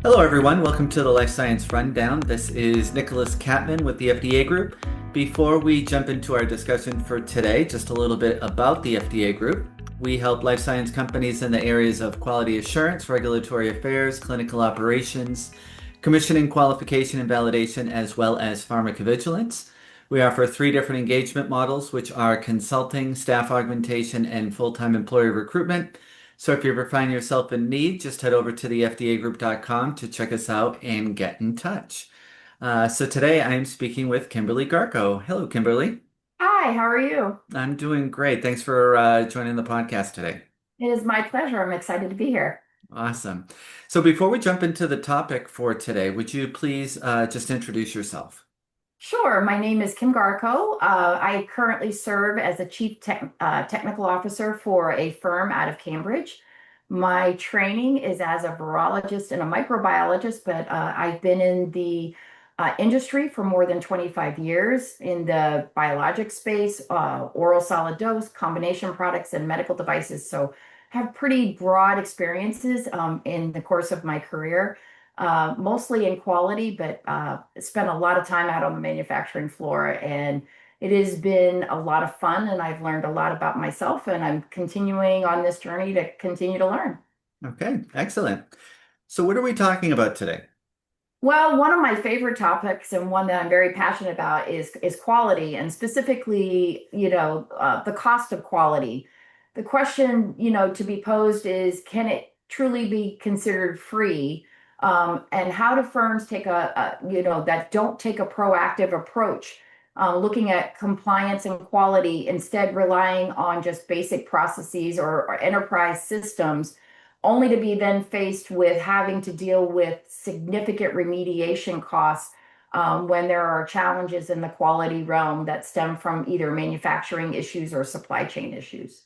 Hello, everyone. Welcome to the Life Science Rundown. This is Nicholas Capman with the FDA Group. Before we jump into our discussion for today, just a little bit about the FDA Group. We help life science companies in the areas of quality assurance, regulatory affairs, clinical operations, commissioning, qualification, and validation, as well as pharmacovigilance. We offer three different engagement models, which are consulting, staff augmentation, and full-time employee recruitment. So if you ever find yourself in need, just head over to the fdagroup.com to check us out and get in touch. So today I'm speaking with Kimberly Garko. Hello, Kimberly. Hi, how are you? I'm doing great. Thanks for joining the podcast today. It is my pleasure. I'm excited to be here. Awesome. So before we jump into the topic for today, would you please just introduce yourself? Sure. My name is Kim Garko. I currently serve as the Technical Officer for a firm out of Cambridge. My training is as a virologist and a microbiologist, but I've been in the industry for more than 25 years in the biologic space, oral solid dose, combination products, and medical devices. So have pretty broad experiences in the course of my career, mostly in quality, but spent a lot of time out on the manufacturing floor. And it has been a lot of fun, and I've learned a lot about myself, and I'm continuing on this journey to continue to learn. Okay, excellent. So what are we talking about today? Well, one of my favorite topics and one that I'm very passionate about is quality, and specifically, the cost of quality. The question, to be posed is, can it truly be considered free? And how do firms take that don't take a proactive approach, looking at compliance and quality, instead relying on just basic processes or enterprise systems, only to be then faced with having to deal with significant remediation costs when there are challenges in the quality realm that stem from either manufacturing issues or supply chain issues.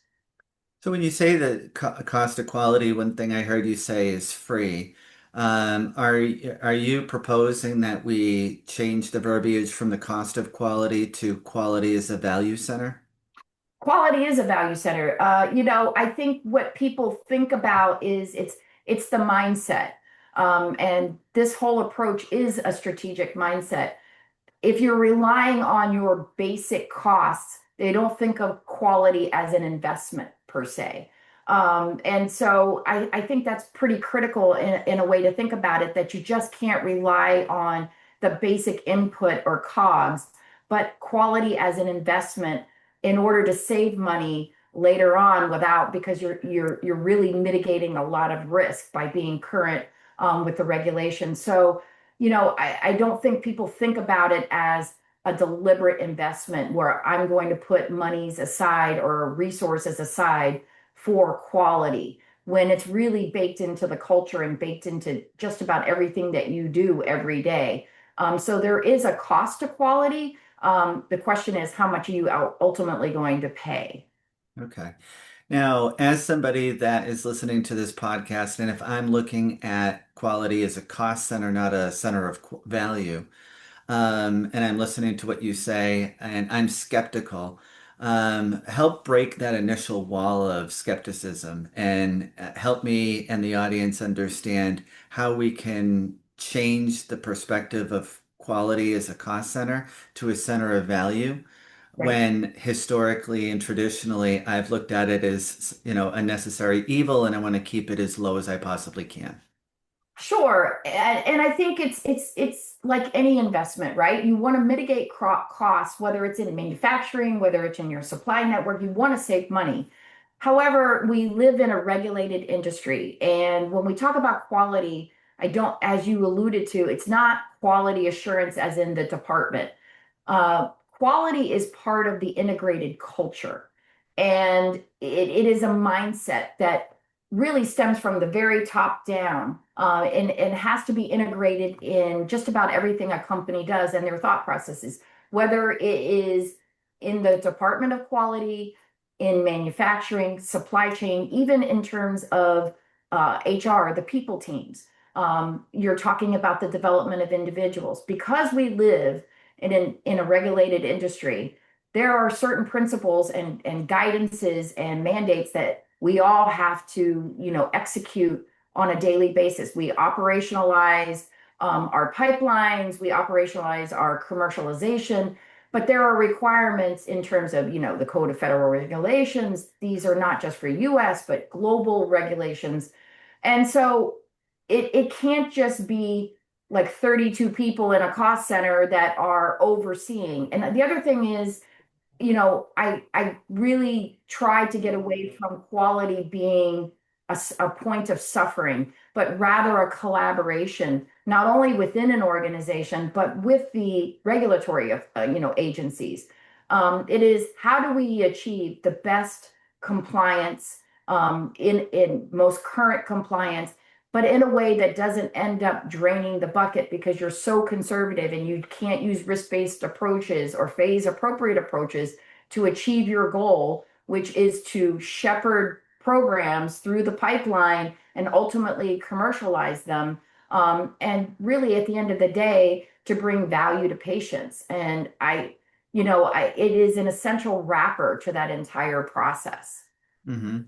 So when you say the cost of quality, one thing I heard you say is free. Are you proposing that we change the verbiage from the cost of quality to quality as a value center? Quality is a value center. I think what people think about is it's the mindset. And this whole approach is a strategic mindset. If you're relying on your basic costs, they don't think of quality as an investment per se. And so I think that's pretty critical in a way to think about it, that you just can't rely on the basic input or COGS, but quality as an investment in order to save money later on without, because you're really mitigating a lot of risk by being current with the regulation. So, I don't think people think about it as a deliberate investment where I'm going to put monies aside or resources aside for quality, when it's really baked into the culture and baked into just about everything that you do every day. So there is a cost to quality. The question is, how much are you ultimately going to pay? Okay. Now, as somebody that is listening to this podcast, and if I'm looking at quality as a cost center, not a center of value, and I'm listening to what you say, and I'm skeptical. Help break that initial wall of skepticism and help me and the audience understand how we can change the perspective of quality as a cost center to a center of value Right. when historically and traditionally I've looked at it as, a necessary evil and I want to keep it as low as I possibly can. Sure, and I think it's like any investment, right? You want to mitigate costs, whether it's in manufacturing, whether it's in your supply network. You want to save money. However, we live in a regulated industry, and when we talk about quality, I don't, as you alluded to, it's not quality assurance as in the department. Quality is part of the integrated culture, and it is a mindset that really stems from the very top down, and has to be integrated in just about everything a company does and their thought processes, whether it is in the department of quality, in manufacturing, supply chain, even in terms of HR, the people teams. You're talking about the development of individuals. Because we live in a regulated industry, there are certain principles and guidances and mandates that we all have to, execute on a daily basis. We operationalize our pipelines, we operationalize our commercialization, but there are requirements in terms of, the Code of Federal Regulations. These are not just for US, but global regulations. And so it can't just be like 32 people in a cost center that are overseeing. And the other thing is, I really tried to get away from quality being a point of suffering, but rather a collaboration, not only within an organization, but with the regulatory, agencies. It is how do we achieve the best compliance, in most current compliance, but in a way that doesn't end up draining the bucket because you're so conservative and you can't use risk-based approaches or phase appropriate approaches to achieve your goal, which is to shepherd programs through the pipeline and ultimately commercialize them. And really, at the end of the day, to bring value to patients. And it is an essential wrapper to that entire process. Hmm.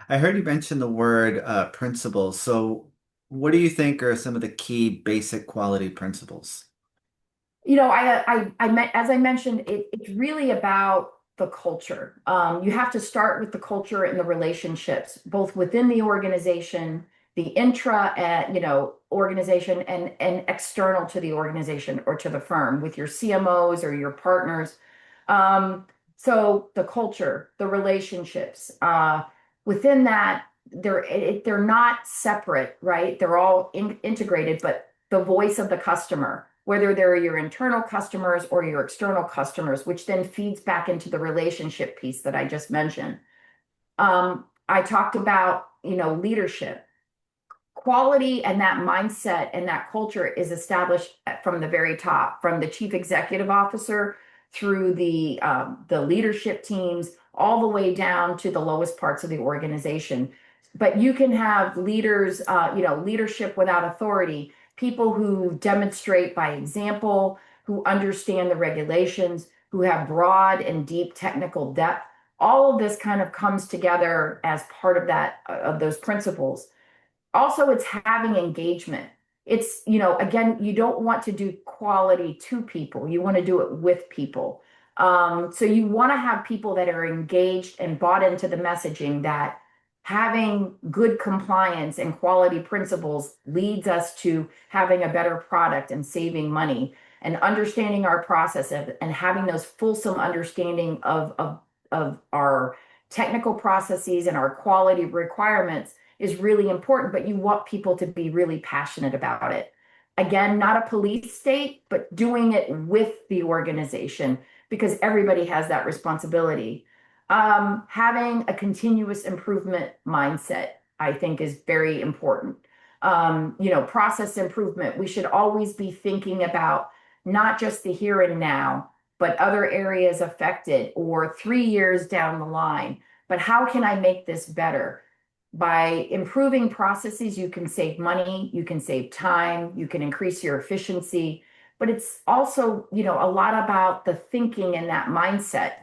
I heard you mention the word principles. So, what do you think are some of the key basic quality principles? As I mentioned, it's really about the culture. You have to start with the culture and the relationships, both within the organization, the intra, organization, and external to the organization or to the firm with your CMOs or your partners. So the culture, the relationships, within that, they're not separate, right? They're all integrated, but the voice of the customer, whether they're your internal customers or your external customers, which then feeds back into the relationship piece that I just mentioned. I talked about, leadership. Quality and that mindset and that culture is established from the very top, from the chief executive officer through the leadership teams, all the way down to the lowest parts of the organization. But you can have leaders, leadership without authority, people who demonstrate by example, who understand the regulations, who have broad and deep technical depth. All of this kind of comes together as part of that, of those principles. Also, it's having engagement. It's, again, you don't want to do quality to people. You want to do it with people. So you want to have people that are engaged and bought into the messaging that having good compliance and quality principles leads us to having a better product and saving money and understanding our process and having those fulsome understanding of our technical processes and our quality requirements is really important, but you want people to be really passionate about it. Again, not a police state, but doing it with the organization because everybody has that responsibility. Having a continuous improvement mindset, I think, is very important. Process improvement. We should always be thinking about not just the here and now, but other areas affected or 3 years down the line. But how can I make this better? By improving processes, you can save money, you can save time, you can increase your efficiency, but it's also, a lot about the thinking and that mindset.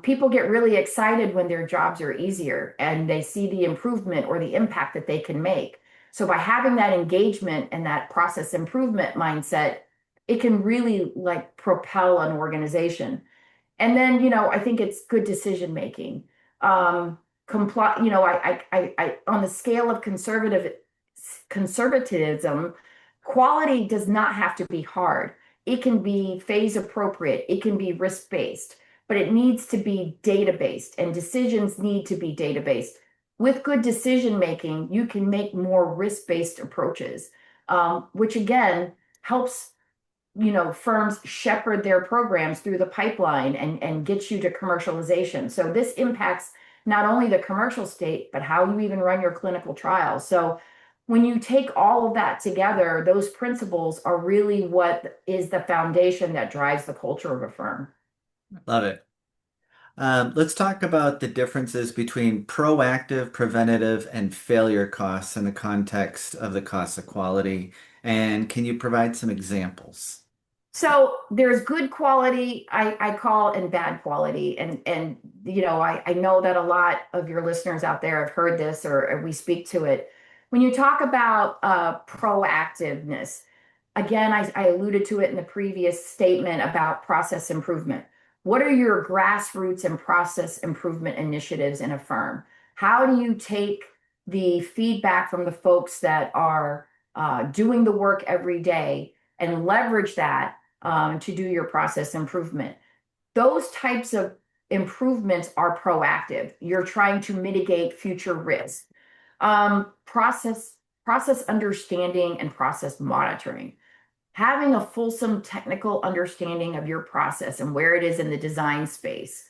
People get really excited when their jobs are easier and they see the improvement or the impact that they can make. So by having that engagement and that process improvement mindset, it can really like propel an organization. And then, I think it's good decision making. Comply, on the scale of conservatism, quality does not have to be hard. It can be phase appropriate. It can be risk based, but it needs to be data based, and decisions need to be data based. With good decision making, you can make more risk based approaches, which again helps firms shepherd their programs through the pipeline and get you to commercialization. So this impacts not only the commercial state, but how you even run your clinical trials. So when you take all of that together, those principles are really what is the foundation that drives the culture of a firm. Love it. Let's talk about the differences between proactive, preventative, and failure costs in the context of the cost of quality. And can you provide some examples? So there's good quality, I call, and bad quality. And I know that a lot of your listeners out there have heard this or we speak to it. When you talk about proactiveness, again, I alluded to it in the previous statement about process improvement. What are your grassroots and process improvement initiatives in a firm? How do you take the feedback from the folks that are doing the work every day and leverage that to do your process improvement? Those types of improvements are proactive. You're trying to mitigate future risk. Process understanding and process monitoring. Having a fulsome technical understanding of your process and where it is in the design space.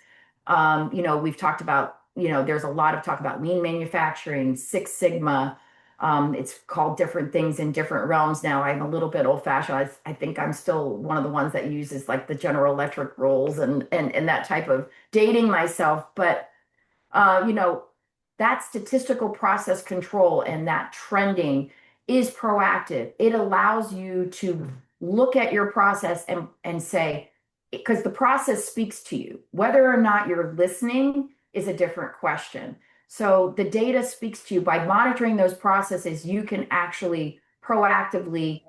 We've talked about, there's a lot of talk about lean manufacturing, Six Sigma. It's called different things in different realms now. I'm a little bit old fashioned. I think I'm still one of the ones that uses like the General Electric rules and that type of dating myself. But you know, that statistical process control and that trending is proactive. It allows you to look at your process and say, because the process speaks to you. Whether or not you're listening is a different question. So the data speaks to you. By monitoring those processes, you can actually proactively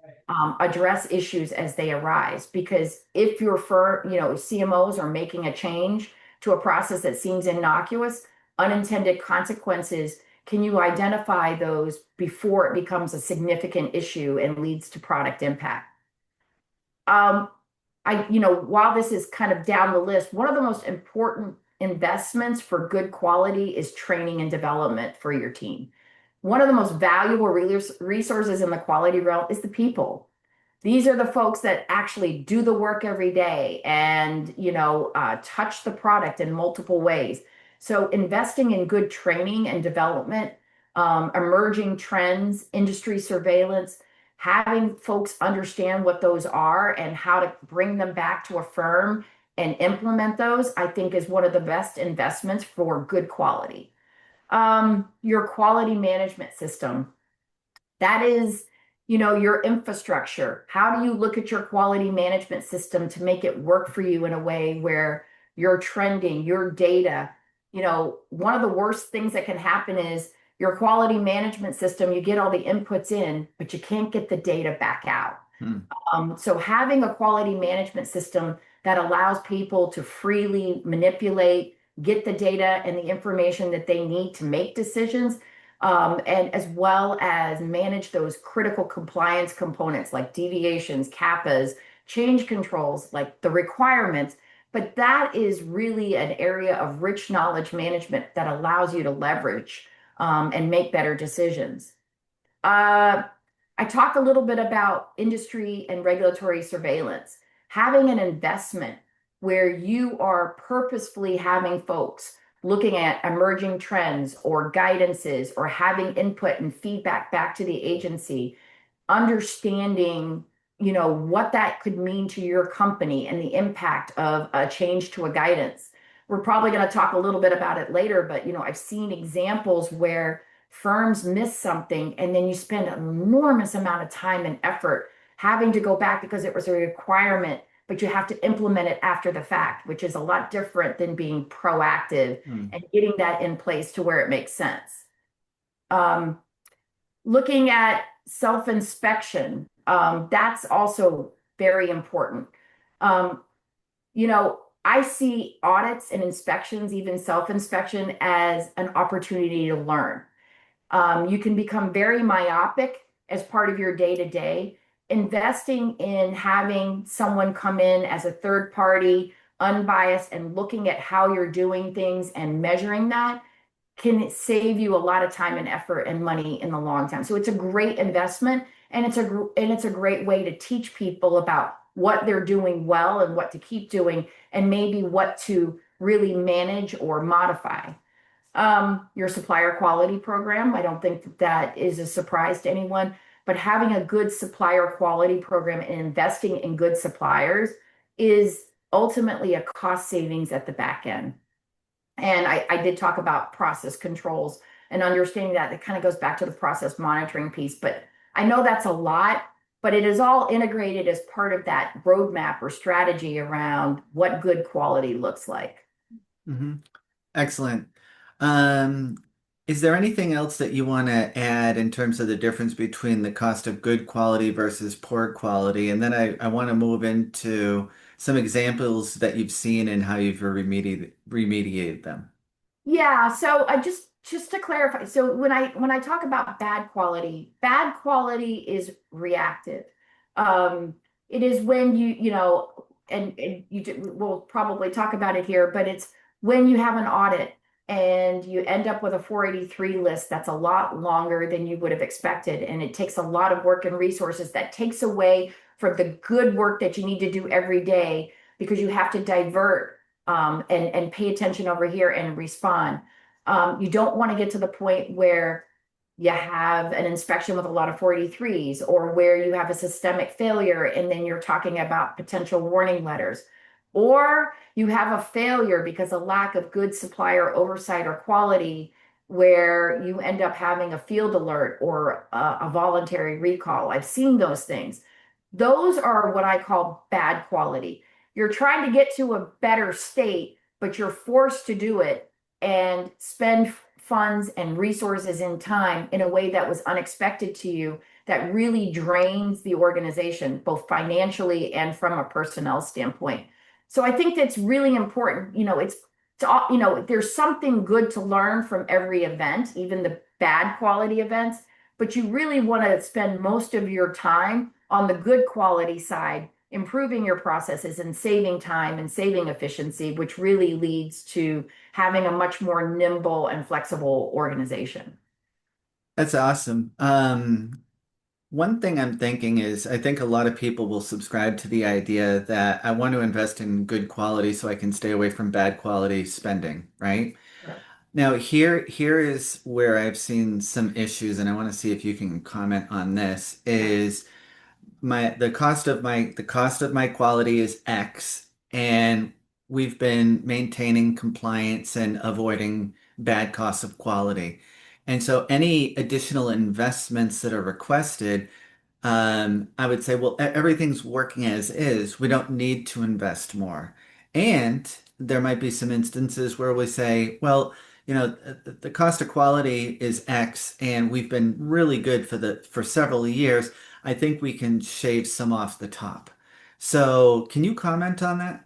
address issues as they arise. Because if your firm, CMOs are making a change to a process that seems innocuous, unintended consequences, can you identify those before it becomes a significant issue and leads to product impact? Um, while this is kind of down the list, one of the most important investments for good quality is training and development for your team. One of the most valuable resources in the quality realm is the people. These are the folks that actually do the work every day and, touch the product in multiple ways. So investing in good training and development, emerging trends, industry surveillance, having folks understand what those are and how to bring them back to a firm and implement those, I think is one of the best investments for good quality. Your quality management system, that is, your infrastructure. How do you look at your quality management system to make it work for you in a way where you're trending, your data? One of the worst things that can happen is your quality management system, you get all the inputs in, but you can't get the data back out. Hmm. So having a quality management system that allows people to freely manipulate, get the data and the information that they need to make decisions, and as well as manage those critical compliance components like deviations, CAPAs, change controls, like the requirements. But that is really an area of rich knowledge management that allows you to leverage and make better decisions. I talk a little bit about industry and regulatory surveillance. Having an investment where you are purposefully having folks looking at emerging trends or guidances or having input and feedback back to the agency, understanding, what that could mean to your company and the impact of a change to a guidance. We're probably going to talk a little bit about it later, but I've seen examples where firms miss something and then you spend an enormous amount of time and effort having to go back because it was a requirement, but you have to implement it after the fact, which is a lot different than being proactive and getting that in place to where it makes sense. Looking at self-inspection, that's also very important. Um, I see audits and inspections, even self-inspection, as an opportunity to learn. You can become very myopic as part of your day-to-day. Investing in having someone come in as a third party, unbiased, and looking at how you're doing things and measuring that can save you a lot of time and effort and money in the long term. So it's a great investment, and it's a great way to teach people about what they're doing well and what to keep doing, and maybe what to really manage or modify. Your supplier quality program, I don't think that is a surprise to anyone, but having a good supplier quality program and investing in good suppliers is ultimately a cost savings at the back end. And I did talk about process controls and understanding that. It kind of goes back to the process monitoring piece, but I know that's a lot, but it is all integrated as part of that roadmap or strategy around what good quality looks like. Mm-hmm. Excellent. Um, Is there anything else that you want to add in terms of the difference between the cost of good quality versus poor quality? And then I want to move into some examples that you've seen and how you've remediated them. Yeah, so just to clarify, so when I talk about bad quality is reactive. It is when and we'll probably talk about it here, but it's when you have an audit and you end up with a 483 list that's a lot longer than you would have expected, and it takes a lot of work and resources that takes away from the good work that you need to do every day because you have to divert and pay attention over here and respond. You don't want to get to the point where you have an inspection with a lot of 483s or where you have a systemic failure and then you're talking about potential warning letters. Or you have a failure because of lack of good supplier oversight or quality, where you end up having a field alert or a voluntary recall. I've seen those things. Those are what I call bad quality. You're trying to get to a better state, but you're forced to do it and spend funds and resources and time in a way that was unexpected to you, that really drains the organization, both financially and from a personnel standpoint. So I think that's really important. There's something good to learn from every event, even the bad quality events, but you really want to spend most of your time on the good quality side, improving your processes and saving time and saving efficiency, which really leads to having a much more nimble and flexible organization. That's awesome. One thing I'm thinking is I think a lot of people will subscribe to the idea that I want to invest in good quality so I can stay away from bad quality spending, right? Right. Now, here is where I've seen some issues, and I want to see if you can comment on this, is the cost of my quality is X, and we've been maintaining compliance and avoiding bad costs of quality. And so any additional investments that are requested, I would say, well, everything's working as is. We don't need to invest more. And there might be some instances where we say, well, the cost of quality is X, and we've been really good for several years. I think we can shave some off the top. So, can you comment on that?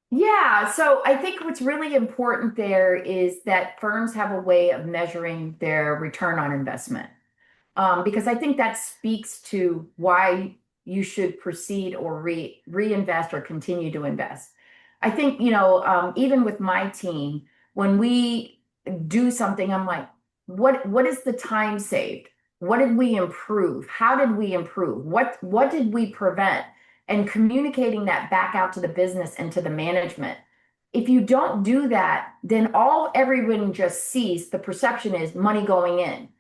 Yeah, so I think what's really important there is that firms have a way of measuring their return on investment. Because I think that speaks to why you should proceed or reinvest or continue to invest. I think, even with my team, when we do something, I'm like, what is the time saved? What did we improve? How did we improve? What did we prevent? And communicating that back out to the business and to the management. If you don't do that, then all everyone just sees, the perception is money going in.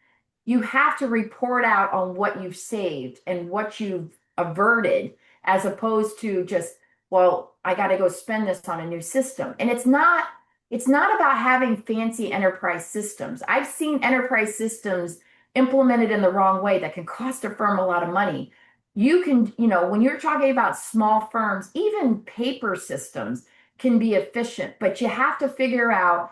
You have to report out on what you've saved and what you've averted, as opposed to just, well, I got to go spend this on a new system. And it's not about having fancy enterprise systems. I've seen enterprise systems implemented in the wrong way that can cost a firm a lot of money. When you're talking about small firms, even paper systems can be efficient, but you have to figure out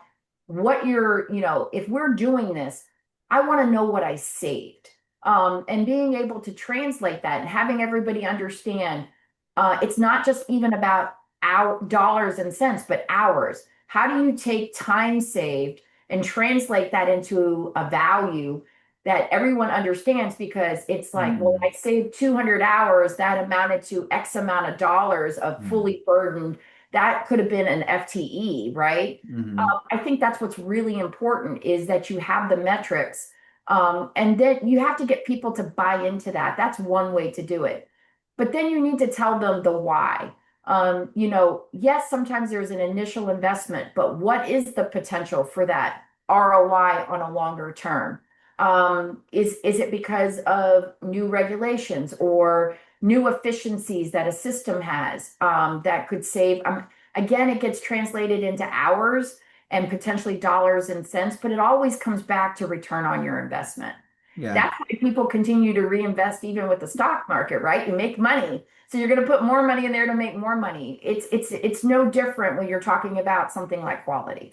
if we're doing this, I want to know what I saved. And being able to translate that and having everybody understand, it's not just even about our dollars and cents, but hours. How do you take time saved and translate that into a value that everyone understands? Because it's like, well, Hmm. I saved 200 hours, that amounted to X amount of dollars of Hmm. fully burdened. That could have been an FTE, right? Hmm. I think that's what's really important, is that you have the metrics, and then you have to get people to buy into that. That's one way to do it. But then you need to tell them the why. Yes, sometimes there's an initial investment, but what is the potential for that ROI on a longer term? Is it because of new regulations or new efficiencies that a system has, that could save? Again, it gets translated into hours and potentially dollars and cents, but it always comes back to return on your investment. Yeah. That's why people continue to reinvest even with the stock market, right? You make money. So you're going to put more money in there to make more money. It's no different when you're talking about something like quality.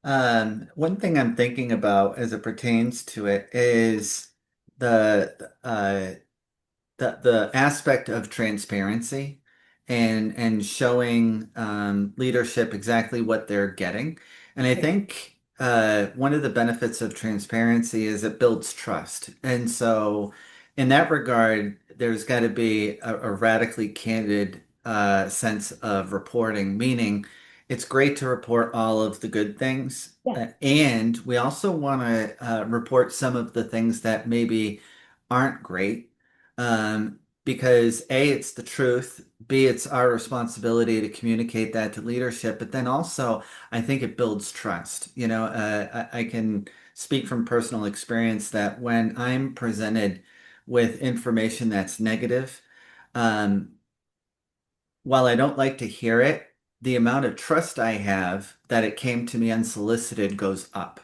One thing I'm thinking about as it pertains to it is the the aspect of transparency and showing leadership exactly what they're getting. And I think one of the benefits of transparency is it builds trust. And so, in that regard, there's got to be a radically candid sense of reporting, meaning it's great to report all of the good things. Yeah. And we also want to report some of the things that maybe aren't great, because A, it's the truth, B, it's our responsibility to communicate that to leadership, but then also I think it builds trust. I can speak from personal experience that when I'm presented with information that's negative, um, while I don't like to hear it, the amount of trust I have that it came to me unsolicited goes up.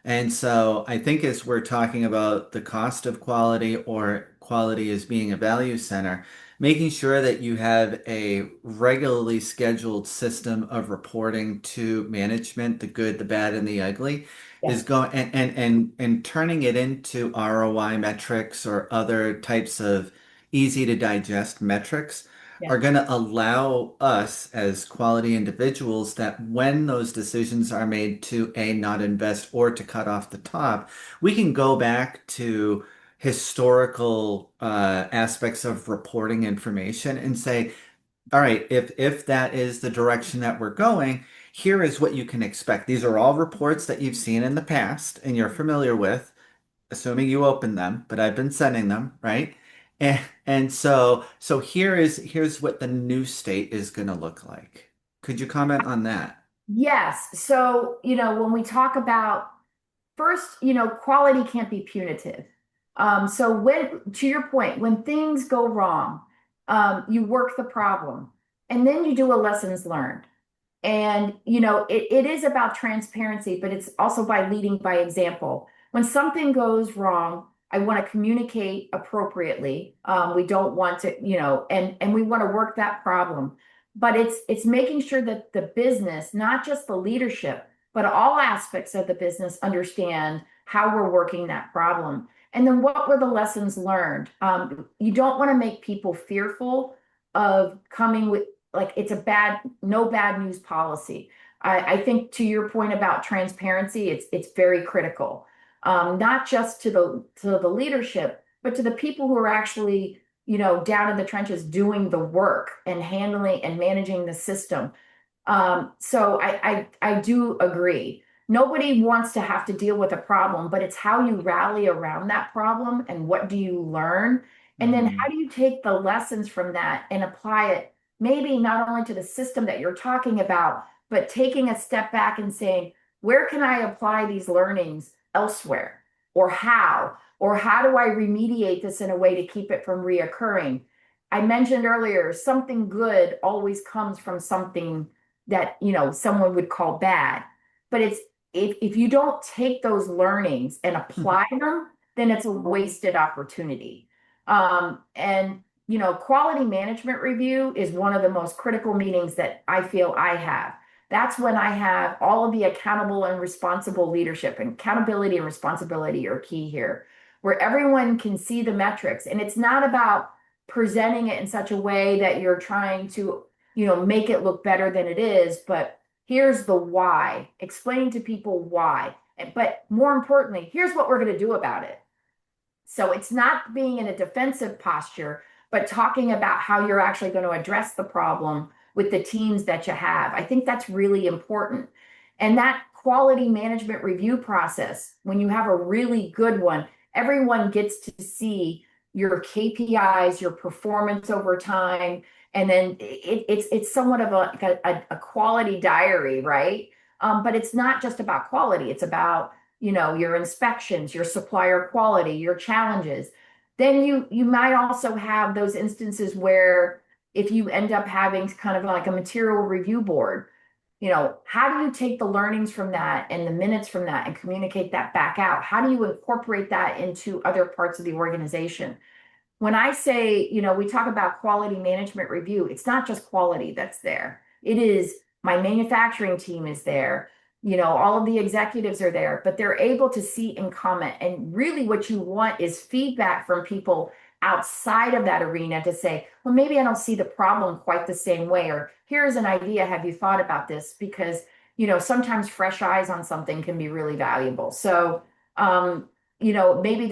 And so I think as we're talking about the cost of quality or quality as being a value center, making sure that you have a regularly scheduled system of reporting to management, the good, the bad, and the ugly, is Yes. going and turning it into ROI metrics or other types of easy to digest metrics Yeah. are going to allow us as quality individuals that when those decisions are made to A, not invest or to cut off the top, we can go back to historical aspects of reporting information and say, all right, if that is the direction that we're going, here is what you can expect. These are all reports that you've seen in the past and you're familiar with, assuming you open them, but I've been sending them, right? And so here's what the new state is going to look like. Could you comment on that? Yes. So, when we talk about first, quality can't be punitive. So to your point, when things go wrong, you work the problem and then you do a lessons learned. And, it is about transparency, but it's also by leading by example. When something goes wrong, I want to communicate appropriately. We don't want to, and we want to work that problem. But it's making sure that the business, not just the leadership, but all aspects of the business understand how we're working that problem. And then what were the lessons learned? You don't want to make people fearful of coming with like it's a no bad news policy. I think to your point about transparency, it's very critical, not just to the leadership, but to the people who are actually down in the trenches doing the work and handling and managing the system. So I do agree. Nobody wants to have to deal with a problem, but it's how you rally around that problem and what do you learn? And then how Mhm. do you take the lessons from that and apply it maybe not only to the system that you're talking about, but taking a step back and saying, where can I apply these learnings elsewhere? Or how? Or how do I remediate this in a way to keep it from reoccurring? I mentioned earlier, something good always comes from something that someone would call bad, but it's if you don't take those learnings and apply them, then it's a wasted opportunity. And quality management review is one of the most critical meetings that I feel I have. That's when I have all of the accountable and responsible leadership, and accountability and responsibility are key here, where everyone can see the metrics. And it's not about presenting it in such a way that you're trying to make it look better than it is, but here's the why, explaining to people why. But more importantly, here's what we're going to do about it. So it's not being in a defensive posture, but talking about how you're actually going to address the problem with the teams that you have. I think that's really important. And that quality management review process, when you have a really good one, everyone gets to see your KPIs, your performance over time, and then it's somewhat of a quality diary, right? But it's not just about quality; it's about your inspections, your supplier quality, your challenges. Then you might also have those instances where if you end up having kind of like a material review board, how do you take the learnings from that and the minutes from that and communicate that back out? How do you incorporate that into other parts of the organization? When I say, we talk about quality management review, it's not just quality that's there. It is my manufacturing team is there. All of the executives are there, but they're able to see and comment. And really, what you want is feedback from people outside of that arena to say, well, maybe I don't see the problem quite the same way, or here's an idea. Have you thought about this? Because, sometimes fresh eyes on something can be really valuable. So, maybe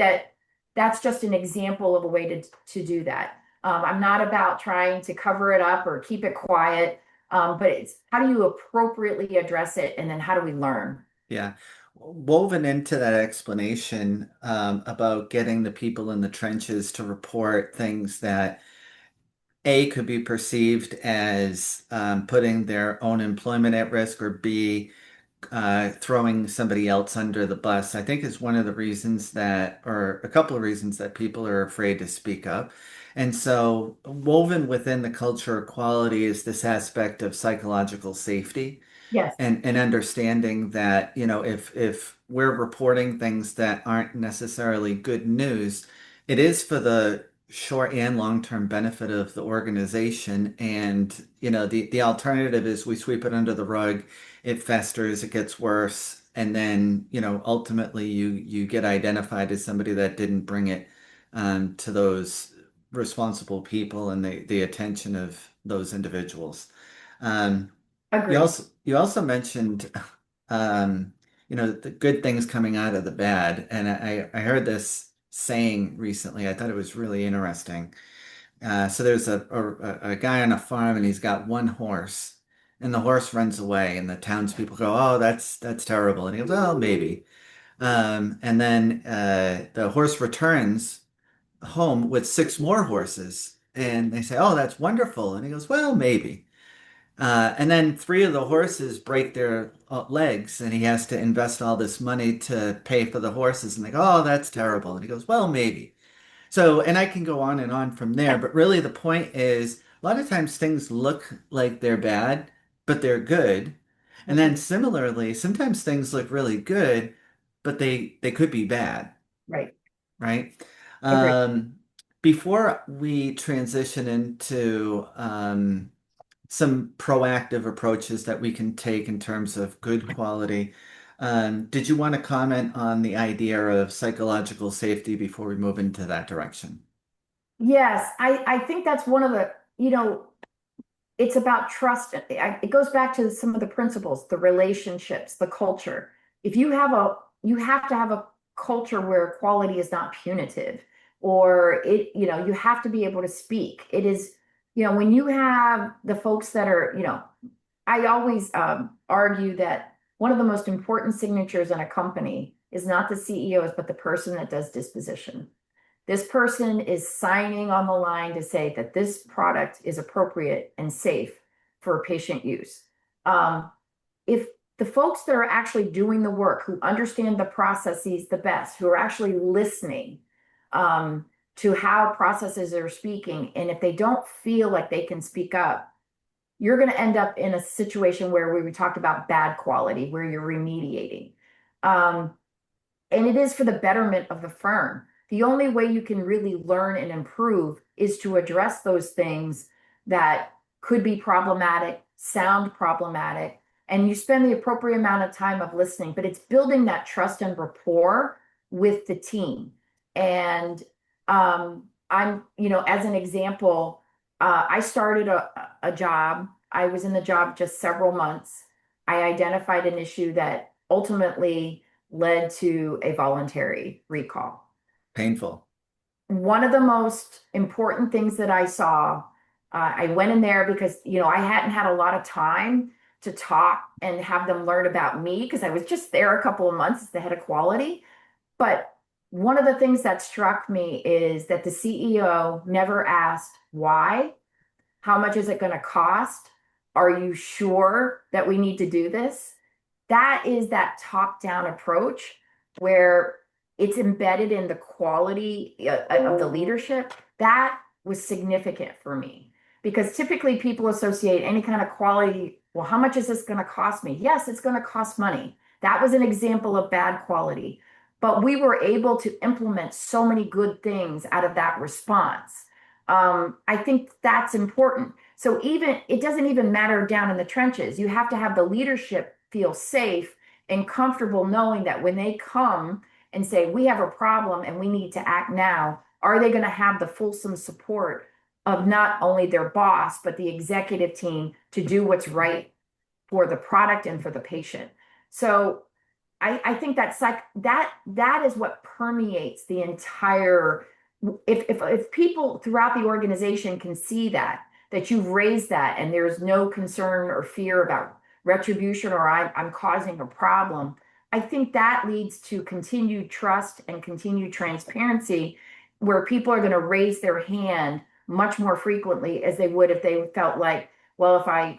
that's just an example of a way to do that. I'm not about trying to cover it up or keep it quiet. But it's how do you appropriately address it, and then how do we learn? Yeah. Woven into that explanation about getting the people in the trenches to report things that A could be perceived as putting their own employment at risk, or B, throwing somebody else under the bus, I think is one of the reasons that, or a couple of reasons that people are afraid to speak up. And so, woven within the culture of quality is this aspect of psychological safety Yes, and understanding that, if we're reporting things that aren't necessarily good news, it is for the short and long-term benefit of the organization. And, the alternative is we sweep it under the rug, it festers, it gets worse, and then, ultimately you get identified as somebody that didn't bring it to those responsible people and the attention of those individuals. Um, agreed. you also mentioned the good things coming out of the bad. And I heard this saying recently. I thought it was really interesting. So there's a guy on a farm and he's got one horse, and the horse runs away, and the townspeople go, "Oh, that's terrible." And he goes, "Oh, maybe." And then the horse returns home with six more horses, and they say, "Oh, that's wonderful." And he goes, "Well, maybe." And then three of the horses break their legs, and he has to invest all this money to pay for the horses. And they go, "Oh, that's terrible." And he goes, "Well, maybe." So, and I can go on and on from there, but really the point is a lot of times things look like they're bad, but they're good. And then Mhm. similarly, sometimes things look really good, but they could be bad, Right. right? Agreed. Um, Before we transition into some proactive approaches that we can take in terms of good quality. Did you want to comment on the idea of psychological safety before we move into that direction? Yes, I think that's one of it's about trust. It goes back to some of the principles, the relationships, the culture. If you have to have a culture where quality is not punitive, or you have to be able to speak. It is, when you have the folks that are, I always argue that one of the most important signatures in a company is not the CEOs, but the person that does disposition. This person is signing on the line to say that this product is appropriate and safe for patient use. Um, if the folks that are actually doing the work, who understand the processes the best, who are actually listening um, to how processes are speaking, and if they don't feel like they can speak up, you're going to end up in a situation where we talked about bad quality, where you're remediating. Um, and it is for the betterment of the firm. The only way you can really learn and improve is to address those things that could be problematic, sound problematic, and you spend the appropriate amount of time of listening. But it's building that trust and rapport with the team. And as an example, I started a job. I was in the job just several months. I identified an issue that ultimately led to a voluntary recall. Painful. One of the most important things that I saw, I went in there because, I hadn't had a lot of time to talk and have them learn about me because I was just there a couple of months as the head of quality. But one of the things that struck me is that the CEO never asked why. How much is it going to cost? Are you sure that we need to do this? That is that top-down approach where it's embedded in the quality of the leadership. That was significant for me because typically people associate any kind of quality. Well, how much is this going to cost me? Yes, it's going to cost money. That was an example of bad quality. But we were able to implement so many good things out of that response. I think that's important. So even it doesn't even matter down in the trenches. You have to have the leadership feel safe and comfortable knowing that when they come and say, we have a problem and we need to act now, are they going to have the fulsome support of not only their boss, but the executive team to do what's right for the product and for the patient? So I think that's like that is what permeates the entire. If people throughout the organization can see that you've raised that and there's no concern or fear about retribution or I'm causing a problem, I think that leads to continued trust and continued transparency, where people are going to raise their hand much more frequently as they would if they felt like, well, if I,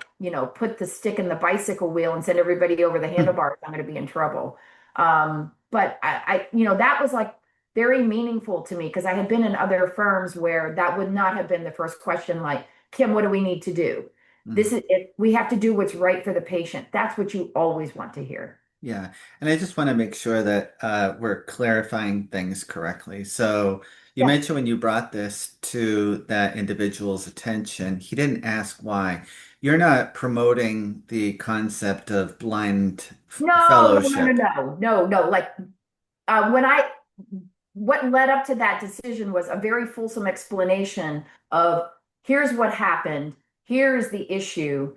put the stick in the bicycle wheel and send everybody over the handlebars, I'm going to be in trouble. But that was like very meaningful to me because I had been in other firms where that would not have been the first question, like, Kim, what do we need to do? This is it. We have to do what's right for the patient. That's what you always want to hear. Yeah, and I just want to make sure that we're clarifying things correctly. So you Yeah. mentioned when you brought this to that individual's attention, he didn't ask why. You're not promoting the concept of blind No, no, no, no, fellowship. no, no, no. Like when what led up to that decision was a very fulsome explanation of here's what happened, here's the issue.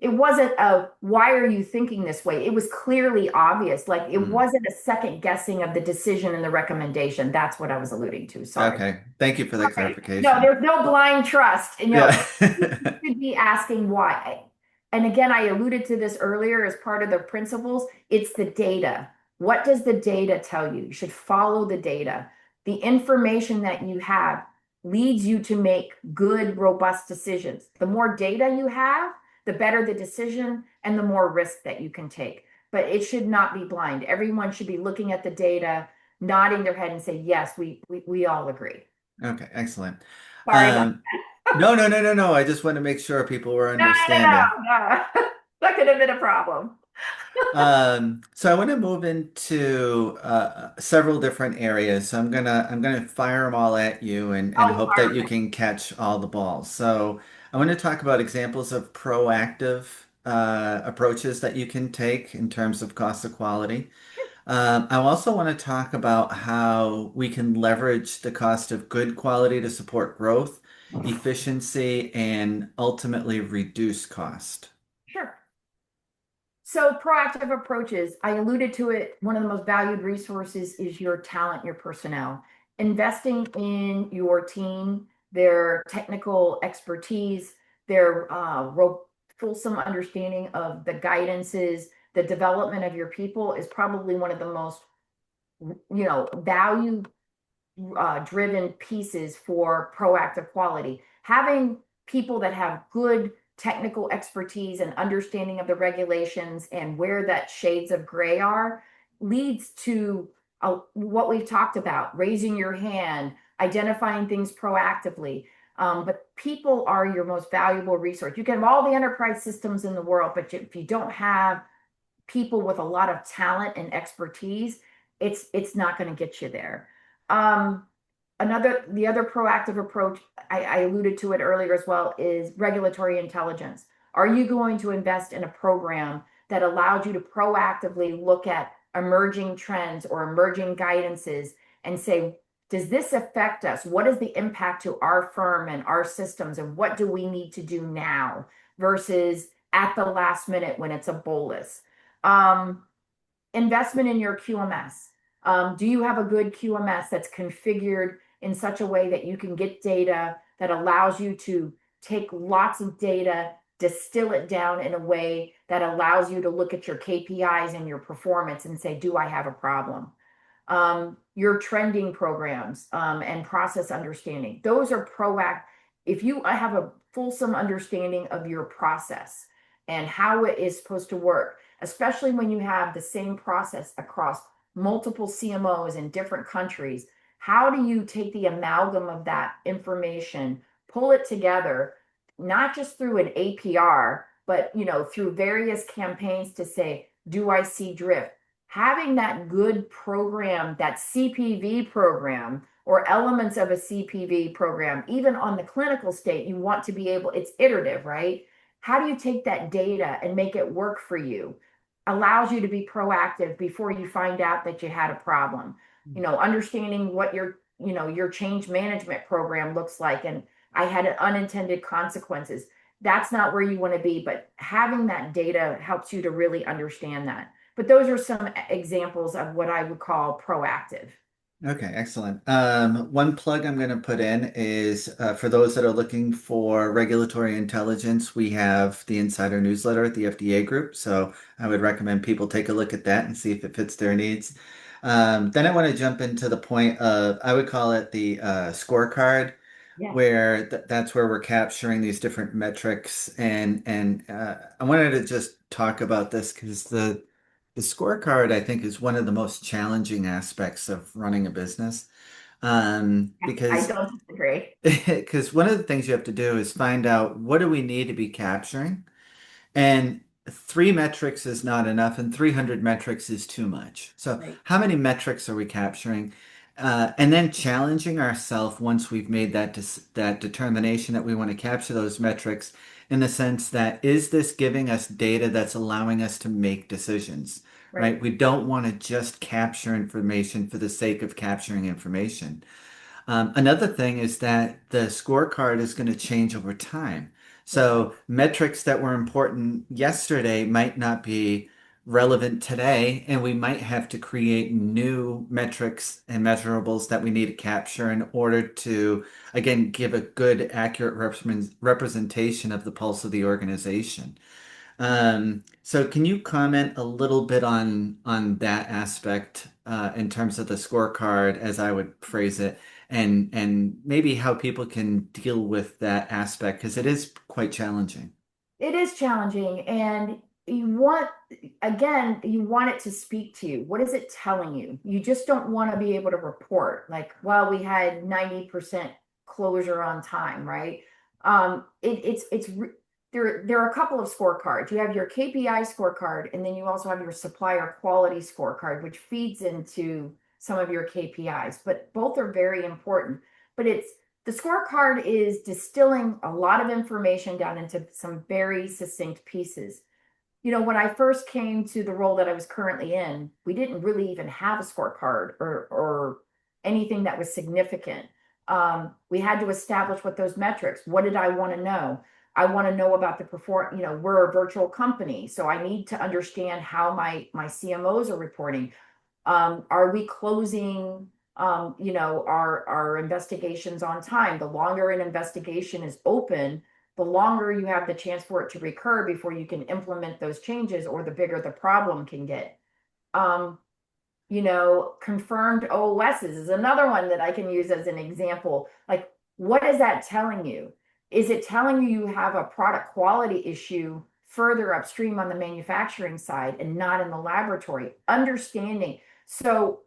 It wasn't a why are you thinking this way? It was clearly obvious. Like it Mm. wasn't a second guessing of the decision and the recommendation. That's what I was alluding to. Sorry. Okay, thank you for the Okay. No, clarification. there's no blind trust. And Yeah. you should be asking why. And again, I alluded to this earlier as part of the principles. It's the data. What does the data tell you? You should follow the data. The information that you have leads you to make good, robust decisions. The more data you have, the better the decision and the more risk that you can take. But it should not be blind. Everyone should be looking at the data, nodding their head and say, yes, we all agree. Okay, excellent. Sorry about Um, no, no, no, no, no. I just want to make sure people were no, no, no, understanding. no. That could have been a problem. So I want to move into several different areas. So I'm gonna fire them all at you and Oh, hope that fire you away. can catch all the balls. So I want to talk about examples of proactive approaches that you can take in terms of cost of quality. I also want to talk about how we can leverage the cost of good quality to support growth, efficiency, and ultimately reduce cost. Sure. So proactive approaches, I alluded to it. One of the most valued resources is your talent, your personnel. Investing in your team, their technical expertise, their fulsome understanding of the guidances, the development of your people is probably one of the most, value driven pieces for proactive quality. Having people that have good technical expertise and understanding of the regulations and where that shades of gray are leads to what we've talked about, raising your hand, identifying things proactively. But people are your most valuable resource. You can have all the enterprise systems in the world, but if you don't have people with a lot of talent and expertise, it's not going to get you there. Um, the other proactive approach, I alluded to it earlier as well, is regulatory intelligence. Are you going to invest in a program that allows you to proactively look at emerging trends or emerging guidances and say, does this affect us? What is the impact to our firm and our systems? And what do we need to do now versus at the last minute when it's a bolus? Um, Investment in your QMS. Do you have a good QMS that's configured in such a way that you can get data that allows you to take lots of data, distill it down in a way that allows you to look at your KPIs and your performance and say, do I have a problem? Your trending programs and process understanding. Those are proactive. If you have a fulsome understanding of your process and how it is supposed to work, especially when you have the same process across multiple CMOs in different countries, how do you take the amalgam of that information, pull it together, not just through an APR, but through various campaigns to say, do I see drift? Having that good program, that CPV program, or elements of a CPV program, even on the clinical state, you want to be able, it's iterative, right? How do you take that data and make it work for you? allows you to be proactive before you find out that you had a problem. Understanding what your change management program looks like, and I had unintended consequences. That's not where you want to be, but having that data helps you to really understand that. But those are some examples of what I would call proactive. Okay, excellent. One plug I'm going to put in is for those that are looking for regulatory intelligence, we have the insider newsletter at the FDA group. So I would recommend people take a look at that and see if it fits their needs. Then I want to jump into the point of, I would call it the scorecard, Yeah. where that's where we're capturing these different metrics. And I wanted to just talk about this because the scorecard, I think, is one of the most challenging aspects of running a business. I Because don't disagree. because one of the things you have to do is find out what do we need to be capturing, and three metrics is not enough, and 300 metrics is too much. So, Right. how many metrics are we capturing? And then challenging ourselves once we've made that determination that we want to capture those metrics, in the sense that is this giving us data that's allowing us to make decisions, Right. right? We don't want to just capture information for the sake of capturing information. Another thing is that the scorecard is going to change over time. That's right. So metrics that were important yesterday might not be relevant today, and we might have to create new metrics and measurables that we need to capture in order to, again, give a good, accurate representation of the pulse of the organization. So can you comment a little bit on that aspect in terms of the scorecard, as I would phrase it, and maybe how people can deal with that aspect because it is quite challenging. It is challenging, and you want it to speak to you. What is it telling you? You just don't want to be able to report like, well, we had 90% closure on time, right? There are a couple of scorecards. You have your KPI scorecard, and then you also have your supplier quality scorecard, which feeds into some of your KPIs, but both are very important. But the scorecard is distilling a lot of information down into some very succinct pieces. When I first came to the role that I was currently in, we didn't really even have a scorecard or anything that was significant. We had to establish what those metrics. What did I want to know? I want to know about the perform. We're a virtual company, so I need to understand how my CMOs are reporting. Are we closing our investigations on time? The longer an investigation is open, the longer you have the chance for it to recur before you can implement those changes, or the bigger the problem can get. um, Confirmed OOSs is another one that I can use as an example. Like, what is that telling you? Is it telling you you have a product quality issue further upstream on the manufacturing side and not in the laboratory? Understanding. So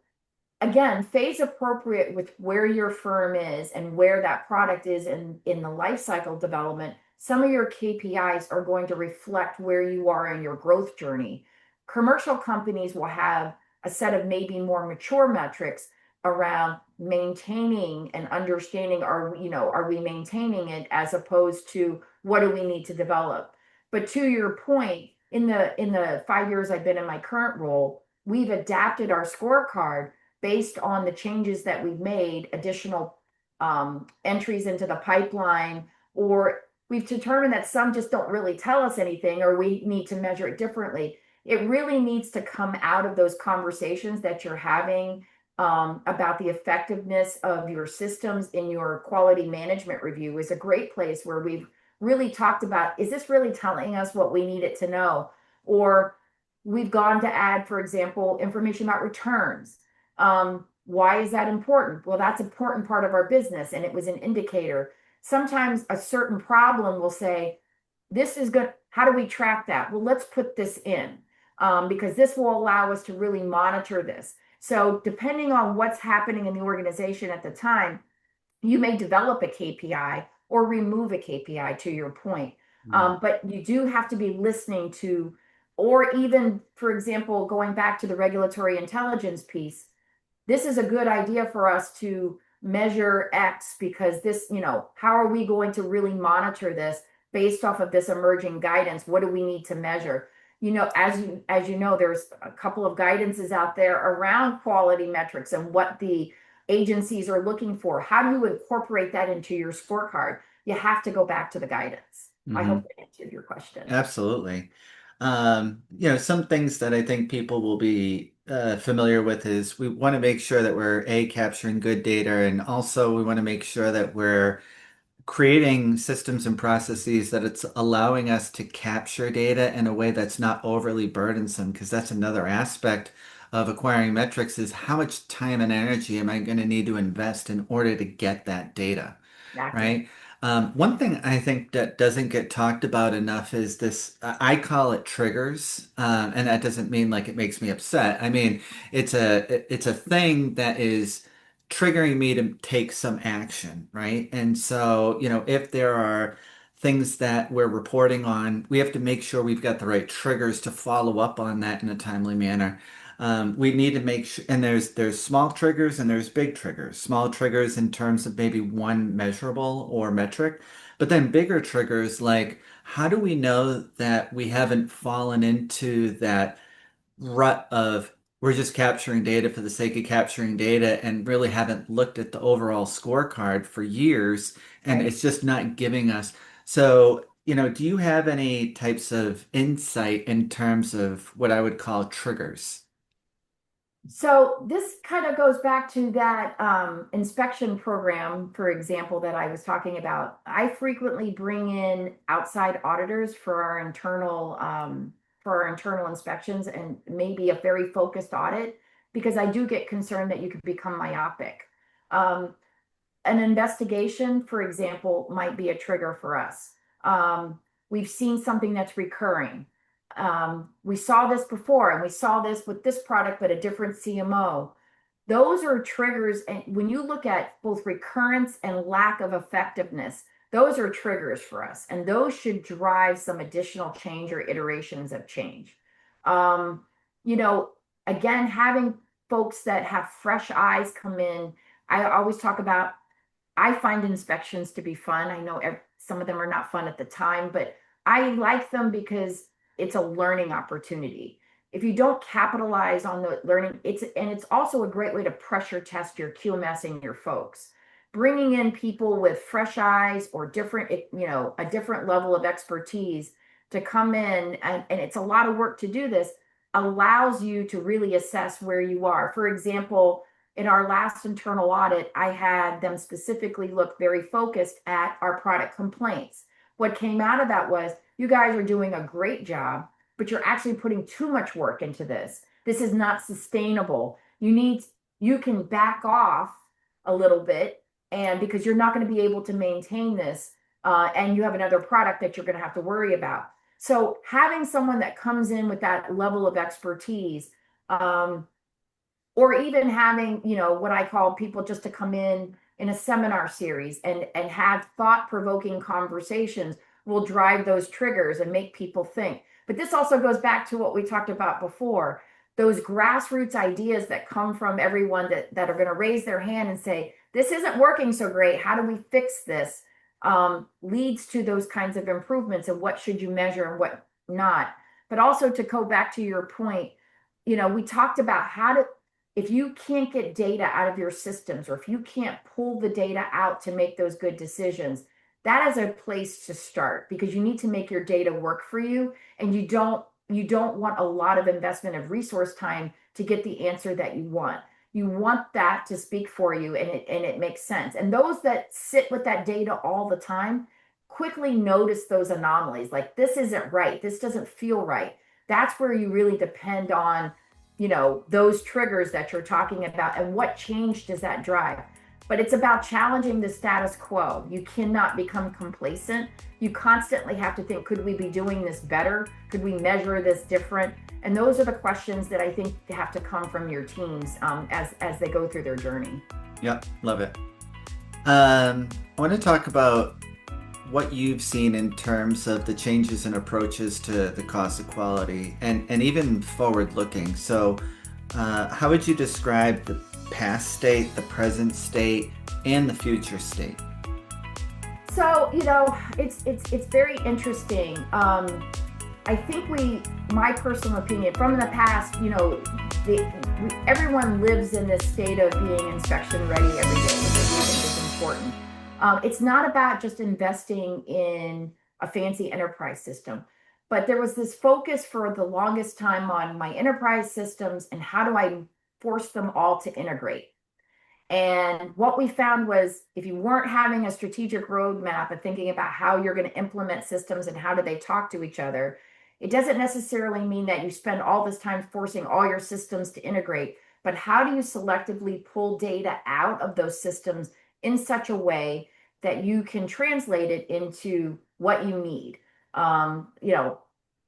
again, phase appropriate with where your firm is and where that product is in the life cycle development. Some of your KPIs are going to reflect where you are in your growth journey. Commercial companies will have a set of maybe more mature metrics around maintaining and understanding, are we maintaining it, as opposed to what do we need to develop. But to your point, in the 5 years I've been in my current role, we've adapted our scorecard based on the changes that we've made, additional entries into the pipeline, or we've determined that some just don't really tell us anything, or we need to measure it differently. It really needs to come out of those conversations that you're having about the effectiveness of your systems in your quality management review. Is a great place where we've really talked about, is this really telling us what we need it to know? Or we've gone to add, for example, information about returns. Why is that important? Well, that's an important part of our business, and it was an indicator. Sometimes a certain problem will say, this is good. How do we track that? Well, let's put this in, because this will allow us to really monitor this. So depending on what's happening in the organization at the time, you may develop a KPI or remove a KPI, to your point. Mm. But you do have to be listening to, or even, for example, going back to the regulatory intelligence piece, this is a good idea for us to measure X, because this, how are we going to really monitor this based off of this emerging guidance? What do we need to measure? as you know, there's a couple of guidances out there around quality metrics and what the agencies are looking for. How do you incorporate that into your scorecard? You have to go back to the guidance. I Hmm. hope that answered your question. Absolutely. Some things that I think people will be familiar with is we want to make sure that we're capturing good data, and also we want to make sure that we're creating systems and processes that it's allowing us to capture data in a way that's not overly burdensome, because that's another aspect of acquiring metrics is how much time and energy am I going to need to invest in order to get that data, Exactly. right? One thing I think that doesn't get talked about enough is this, I call it triggers. And that doesn't mean like it makes me upset. I mean, it's a thing that is triggering me to take some action, right? And so, if there are things that we're reporting on, we have to make sure we've got the right triggers to follow up on that in a timely manner. We need to make sure, and there's small triggers and there's big triggers. Small triggers in terms of maybe one measurable or metric, but then bigger triggers like how do we know that we haven't fallen into that rut of we're just capturing data for the sake of capturing data and really haven't looked at the overall scorecard for years, and Right. it's just not giving us. So, do you have any types of insight in terms of what I would call triggers? So this kind of goes back to that inspection program, for example, that I was talking about. I frequently bring in outside auditors for our internal inspections and maybe a very focused audit because I do get concerned that you could become myopic. Um, an investigation, for example, might be a trigger for us. We've seen something that's recurring. We saw this before, and we saw this with this product, but a different CMO. Those are triggers. And when you look at both recurrence and lack of effectiveness, those are triggers for us. And those should drive some additional change or iterations of change. Um, you know, again, having folks that have fresh eyes come in, I always talk about I find inspections to be fun. I know some of them are not fun at the time, but I like them because it's a learning opportunity. If you don't capitalize on the learning, it's also a great way to pressure test your QMS and your folks. Bringing in people with fresh eyes or a different level of expertise to come in, and it's a lot of work to do this, allows you to really assess where you are. For example, in our last internal audit, I had them specifically look very focused at our product complaints. What came out of that was you guys are doing a great job, but you're actually putting too much work into this. This is not sustainable. You can back off a little bit, and because you're not going to be able to maintain this, and you have another product that you're going to have to worry about. So having someone that comes in with that level of expertise, or even having what I call people just to come in a seminar series and have thought-provoking conversations will drive those triggers and make people think. But this also goes back to what we talked about before, those grassroots ideas that come from everyone that are going to raise their hand and say this isn't working so great, how do we fix this, leads to those kinds of improvements and what should you measure and what not. But also to go back to your point, we talked about if you can't get data out of your systems, or if you can't pull the data out to make those good decisions, that is a place to start, because you need to make your data work for you, and you don't want a lot of investment of resource time to get the answer that you want. You want that to speak for you, and it makes sense. And those that sit with that data all the time quickly notice those anomalies, like this isn't right, this doesn't feel right. That's where you really depend on those triggers that you're talking about, and what change does that drive. But it's about challenging the status quo. You cannot become complacent. You constantly have to think, could we be doing this better? Could we measure this different? And those are the questions that I think have to come from your teams as they go through their journey. Yep, love it. I want to talk about what you've seen in terms of the changes and approaches to the cost of quality, and even forward looking. So, how would you describe the past state, the present state, and the future state? So, it's very interesting. I think my personal opinion from the past, everyone lives in this state of being inspection ready every day, which I do think is important. It's not about just investing in a fancy enterprise system, but there was this focus for the longest time on my enterprise systems and how do I force them all to integrate. And what we found was if you weren't having a strategic roadmap of thinking about how you're going to implement systems and how do they talk to each other, it doesn't necessarily mean that you spend all this time forcing all your systems to integrate, but how do you selectively pull data out of those systems in such a way that you can translate it into what you need? You know,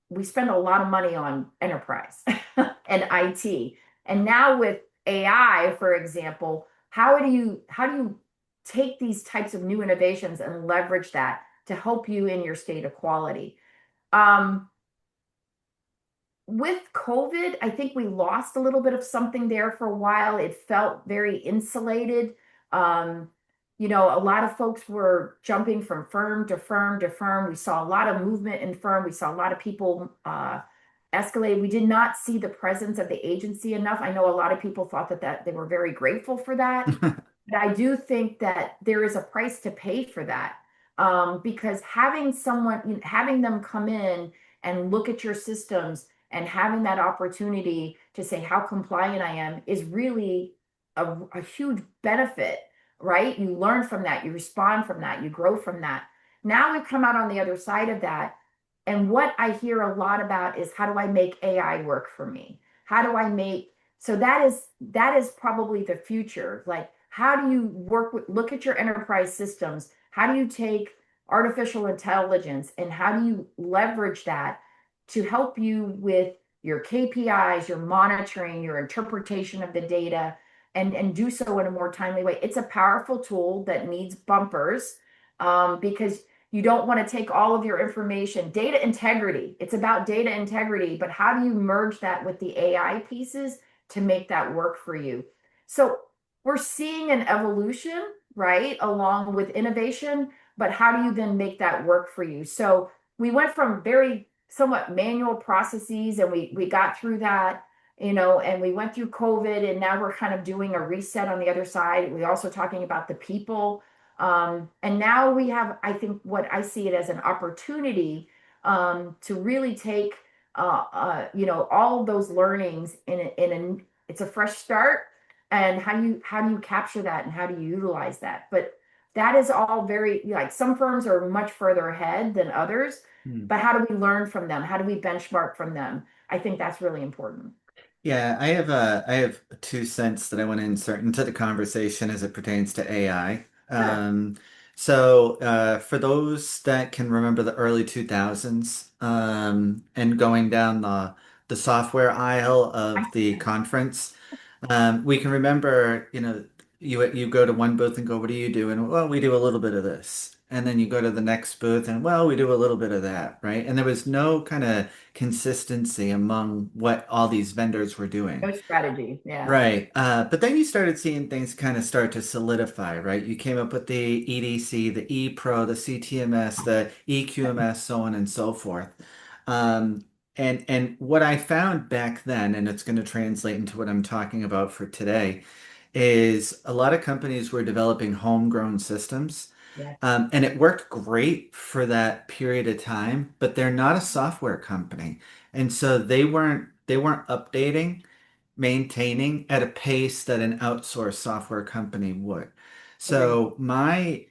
we spend a lot of money on enterprise and IT. And now with AI, for example, how do you take these types of new innovations and leverage that to help you in your state of quality? Um, with COVID, I think we lost a little bit of something there for a while. It felt very insulated. Um, a lot of folks were jumping from firm to firm to firm. We saw a lot of movement in firm. We saw a lot of people escalate. We did not see the presence of the agency enough. I know a lot of people thought that they were very grateful for that. But I do think that there is a price to pay for that, because having them come in and look at your systems and having that opportunity to say how compliant I am is really a huge benefit, right? You learn from that, you respond from that, you grow from that. Now we've come out on the other side of that. And what I hear a lot about is how do I make AI work for me? How do I make so that is probably the future. Like, how do you look at your enterprise systems? How do you take artificial intelligence and how do you leverage that to help you with your KPIs, your monitoring, your interpretation of the data, and do so in a more timely way? It's a powerful tool that needs bumpers, because you don't want to take all of your information. Data integrity, it's about data integrity, but how do you merge that with the AI pieces to make that work for you? So we're seeing an evolution, right, along with innovation, but how do you then make that work for you? So we went from very somewhat manual processes and we got through that, and we went through COVID and now we're kind of doing a reset on the other side. We're also talking about the people. And now we have, I think, what I see it as an opportunity, to really take, all of those learnings it's a fresh start. And how do you capture that and how do you utilize that? But that is all very, like, some firms are much further ahead than others, Hmm. but how do we learn from them? How do we benchmark from them? I think that's really important. Yeah, I have 2 cents that I want to insert into the conversation as it pertains to AI. Sure. For those that can remember the early 2000s, and going down the software aisle of the conference, we can remember, you go to one booth and go, "What do you do?" And, well, we do a little bit of this. And then you go to the next booth and, well, we do a little bit of that, right? And there was no kind of consistency among what all these vendors were doing. No strategy. Yeah. Right. But then you started seeing things kind of start to solidify, right? You came up with the EDC, the ePro, the CTMS, the EQMS, so on and so forth. Um, and what I found back then, and it's going to translate into what I'm talking about for today, is a lot of companies were developing homegrown systems. Yeah. And it worked great for that period of time, but they're not a software company. And so they weren't updating, maintaining at a pace that an outsourced software company would. Agree. So my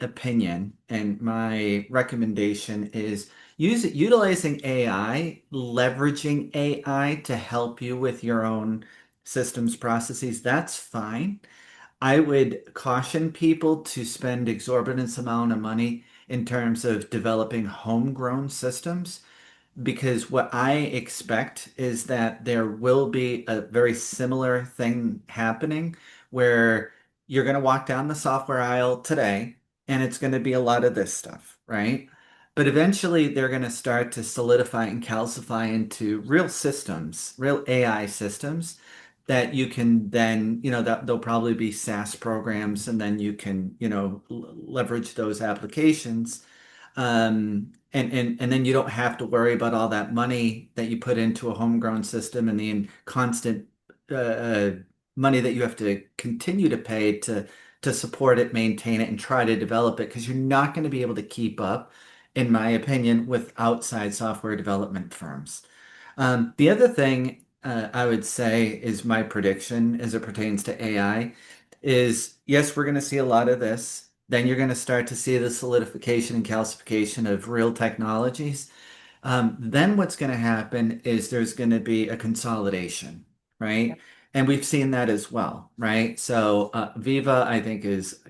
opinion and my recommendation is utilizing AI, leveraging AI to help you with your own systems processes. That's fine. I would caution people to spend exorbitant amount of money in terms of developing homegrown systems, because what I expect is that there will be a very similar thing happening where you're going to walk down the software aisle today and it's going to be a lot of this stuff, right? But eventually they're going to start to solidify and calcify into real systems, real AI systems that you can then, that there'll probably be SaaS programs and then you can, leverage those applications, And then you don't have to worry about all that money that you put into a homegrown system and the constant uh, money that you have to continue to pay to support it, maintain it, and try to develop it because you're not going to be able to keep up, in my opinion, with outside software development firms. The other thing I would say is my prediction as it pertains to AI is yes, we're going to see a lot of this. Then you're going to start to see the solidification and calcification of real technologies. Then what's going to happen is there's going to be a consolidation, right? And we've seen that as well, right? So Viva, I think, is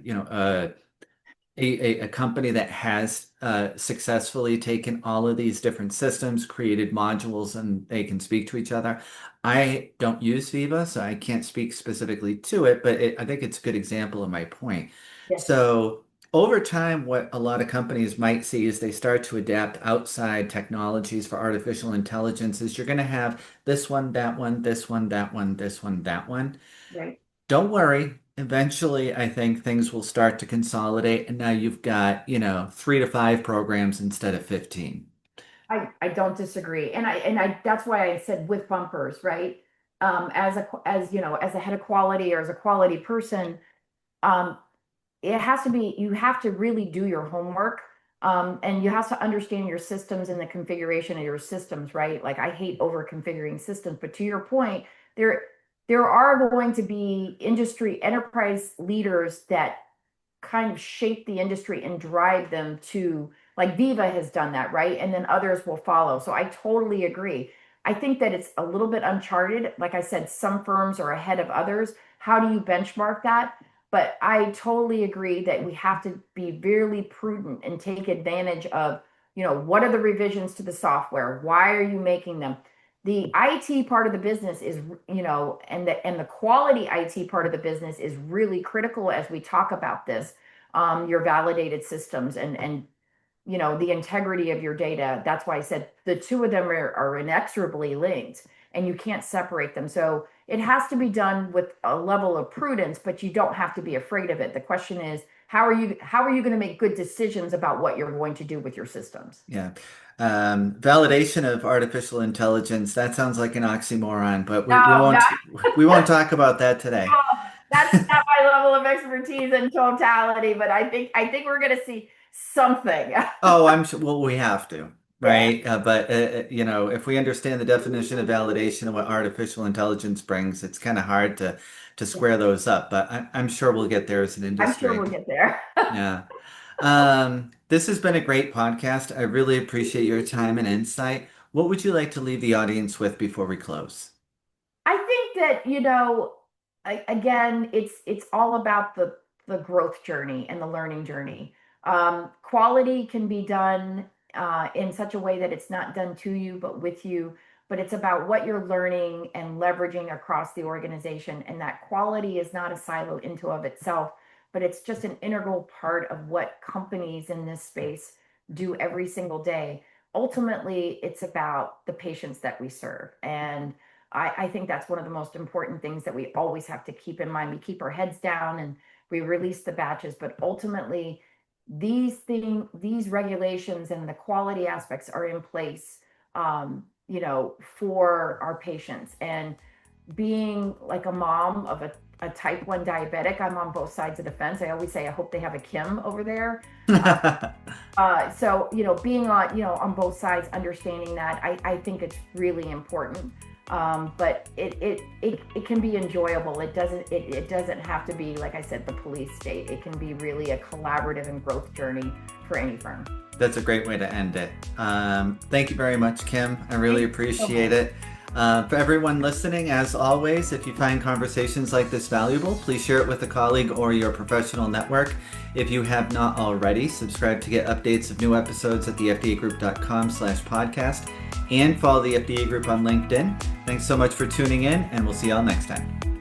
a company that has successfully taken all of these different systems, created modules, and they can speak to each other. I don't use Viva, so I can't speak specifically to it, but I think it's a good example of my point. Yes. So over time, what a lot of companies might see is they start to adapt outside technologies for artificial intelligence is you're going to have this one, that one, this one, that one, this one, that one. Right. Don't worry. Eventually, I think things will start to consolidate, and now you've got, 3 to 5 programs instead of 15. I don't disagree. And I that's why I said with bumpers, right? As a head of quality or as a quality person, um, it has to be, you have to really do your homework. And you have to understand your systems and the configuration of your systems, right? Like I hate over configuring systems, but to your point, there there are going to be industry enterprise leaders that kind of shape the industry and drive them to, like Viva has done that, right? And then others will follow. So I totally agree. I think that it's a little bit uncharted. Like I said, some firms are ahead of others. How do you benchmark that? But I totally agree that we have to be very prudent and take advantage of, what are the revisions to the software? Why are you making them? The IT part of the business is, and the quality IT part of the business is really critical as we talk about this. Your validated systems and the integrity of your data. That's why I said the two of them are inexorably linked and you can't separate them. So it has to be done with a level of prudence, but you don't have to be afraid of it. The question is, how are you going to make good decisions about what you're going to do with your systems? Yeah. Validation of artificial intelligence, that sounds like an oxymoron, but we No, won't not we won't talk about that today. that's not my level of expertise in totality, but I think we're going to see something. Oh, I'm sure. Well, we have to, Yeah. right? But if we understand the definition of validation and what artificial intelligence brings, it's kind of hard to square those up. But I'm sure we'll get there as an I'm sure industry. we'll get there. Yeah. This has been a great podcast. I really appreciate your time and insight. What would you like to leave the audience with before we close? I think that, again, it's all about the growth journey and the learning journey. Quality can be done in such a way that it's not done to you, but with you. But it's about what you're learning and leveraging across the organization. And that quality is not a silo into of itself, but it's just an integral part of what companies in this space do every single day. Ultimately, it's about the patients that we serve. And I think that's one of the most important things that we always have to keep in mind. We keep our heads down and we release the batches, but ultimately, these regulations and the quality aspects are in place, for our patients. And being like a mom of a type 1 diabetic, I'm on both sides of the fence. I always say, I hope they have a Kim over there. So, being on both sides, understanding that, I think it's really important. But it can be enjoyable. It doesn't have to be, like I said, the police state. It can be really a collaborative and growth journey for any firm. That's a great way to end it. Thank you very much, Kim. I really appreciate it. For everyone listening, as always, if you find conversations like this valuable, please share it with a colleague or your professional network. If you have not already, subscribe to get updates of new episodes at thefdagroup.com/podcast and follow the FDA Group on LinkedIn. Thanks so much for tuning in, and we'll see y'all next time.